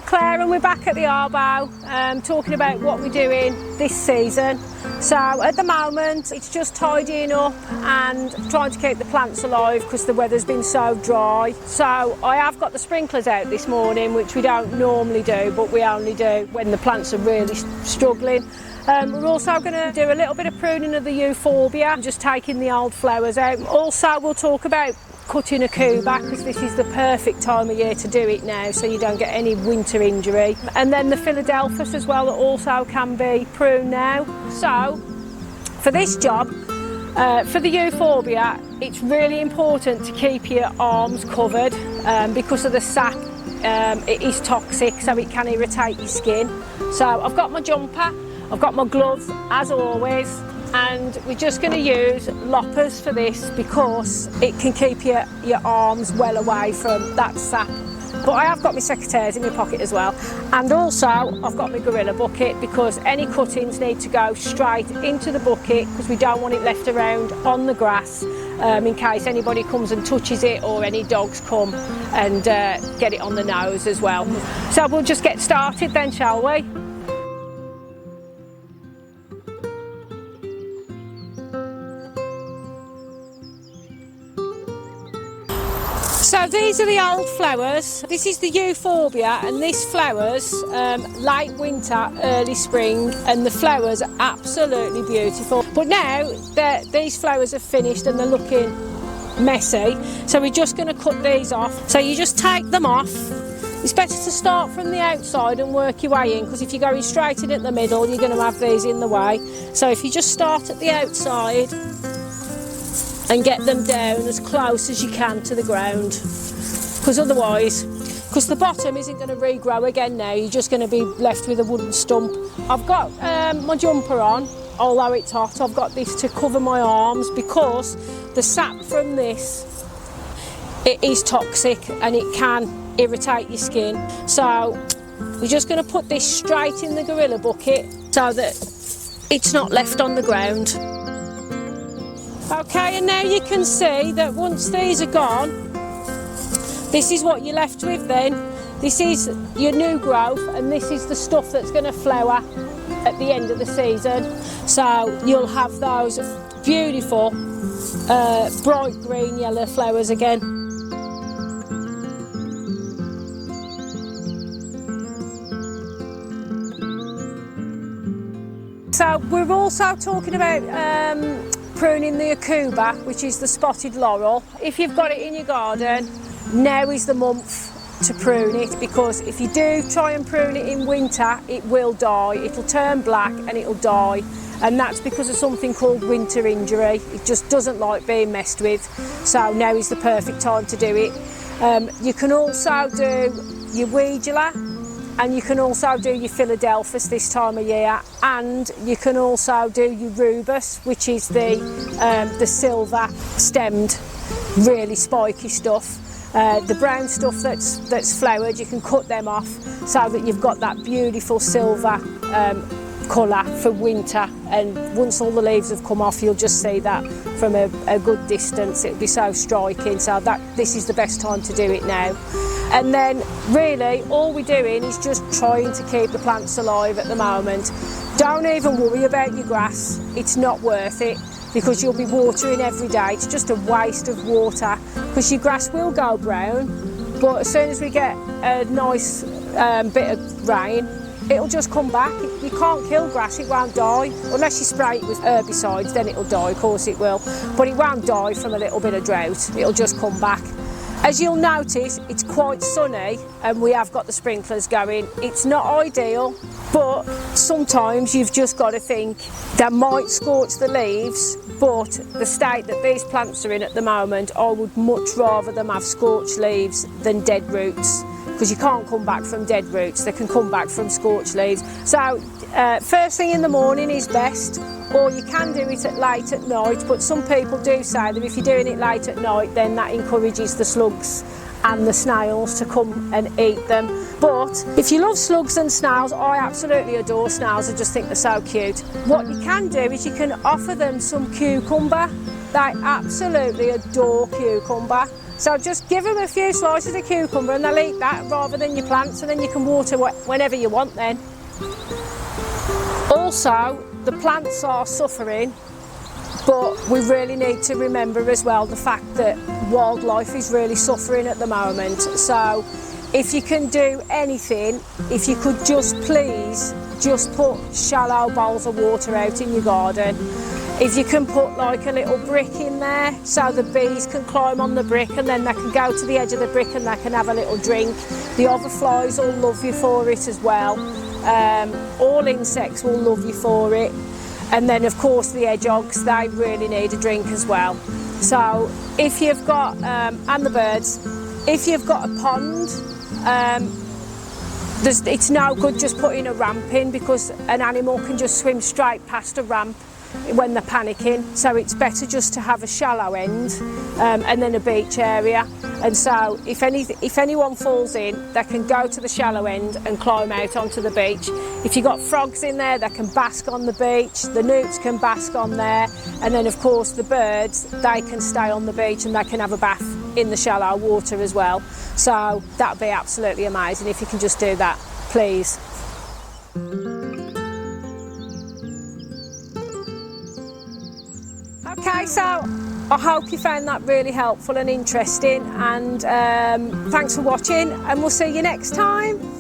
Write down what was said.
Claire and we're back at the Arbo talking about what we're doing this season. So at the moment it's just tidying up and trying to keep the plants alive because the weather's been so dry. So I have got the sprinklers out this morning, which we don't normally do, but we only do when the plants are really struggling. We're also going to do a little bit of pruning of the euphorbia, just taking the old flowers out. Also we'll talk about cutting aucuba because this is the perfect time of year to do it now, so you don't get any winter injury. And then the philadelphus as well, that also can be pruned now. So for this job, for the euphorbia, it's really important to keep your arms covered because of the sap. It is toxic, so it can irritate your skin. So I've got my jumper, I've got my gloves as always, and we're just going to use loppers for this because it can keep your arms well away from that sap. But I have got my secateurs in my pocket as well, and also I've got my gorilla bucket because any cuttings need to go straight into the bucket because we don't want it left around on the grass in case anybody comes and touches it or any dogs come and get it on the nose as well. So we'll just get started then, shall we? So these are the old flowers. This is the euphorbia, and this flowers late winter, early spring, and the flowers are absolutely beautiful. But now these flowers are finished and they're looking messy, so we're just going to cut these off. So you just take them off. It's better to start from the outside and work your way in, because if you're going straight in at the middle, you're going to have these in the way. So if you just start at the outside and get them down as close as you can to the ground, because otherwise, because the bottom isn't going to regrow again now, you're just going to be left with a wooden stump. I've got my jumper on, although it's hot. I've got this to cover my arms because the sap from this, it is toxic and it can irritate your skin. So we're just going to put this straight in the gorilla bucket so that it's not left on the ground. Okay, and now you can see that once these are gone, this is what you're left with then. This is your new growth, and this is the stuff that's going to flower at the end of the season. So you'll have those beautiful bright green yellow flowers again. So we're also talking about pruning the aucuba, which is the spotted laurel. If you've got it in your garden, now is the month to prune it, because if you do try and prune it in winter, it will die. It'll turn black and it'll die, and that's because of something called winter injury. It just doesn't like being messed with, so now is the perfect time to do it. You can also do your weedula, and you can also do your philadelphus this time of year, and you can also do your rubus, which is the silver stemmed, really spiky stuff. The brown stuff that's flowered, you can cut them off so that you've got that beautiful silver colour for winter, and once all the leaves have come off, you'll just see that from a good distance. It'll be so striking, so this is the best time to do it now. And then really all we're doing is just trying to keep the plants alive at the moment. Don't even worry about your grass, it's not worth it, because you'll be watering every day. It's just a waste of water, because your grass will go brown, but as soon as we get a nice bit of rain, it'll just come back. You can't kill grass, it won't die. Unless you spray it with herbicides, then it'll die, of course it will. But it won't die from a little bit of drought, it'll just come back. As you'll notice, it's quite sunny and we have got the sprinklers going. It's not ideal, but sometimes you've just got to think that might scorch the leaves, but the state that these plants are in at the moment, I would much rather them have scorched leaves than dead roots, because you can't come back from dead roots, they can come back from scorched leaves. So first thing in the morning is best, or you can do it late at night, but some people do say that if you're doing it late at night, then that encourages the slugs and the snails to come and eat them. But if you love slugs and snails, I absolutely adore snails, I just think they're so cute. What you can do is you can offer them some cucumber. They absolutely adore cucumber. So just give them a few slices of cucumber and they'll eat that rather than your plants, and then you can water whenever you want then. Also, the plants are suffering, but we really need to remember as well the fact that wildlife is really suffering at the moment. So if you can do anything, if you could just please just put shallow bowls of water out in your garden. If you can put like a little brick in there so the bees can climb on the brick and then they can go to the edge of the brick and they can have a little drink. The other flies will love you for it as well. All insects will love you for it. And then of course the hedgehogs, they really need a drink as well. So if you've got, and the birds, if you've got a pond, it's no good just putting a ramp in because an animal can just swim straight past a ramp when they're panicking, so it's better just to have a shallow end and then a beach area. And so if anyone falls in, they can go to the shallow end and climb out onto the beach. If you've got frogs in there, they can bask on the beach, the newts can bask on there, and then of course the birds, they can stay on the beach and they can have a bath in the shallow water as well. So that would be absolutely amazing if you can just do that, please. Okay, so I hope you found that really helpful and interesting, and thanks for watching, and we'll see you next time.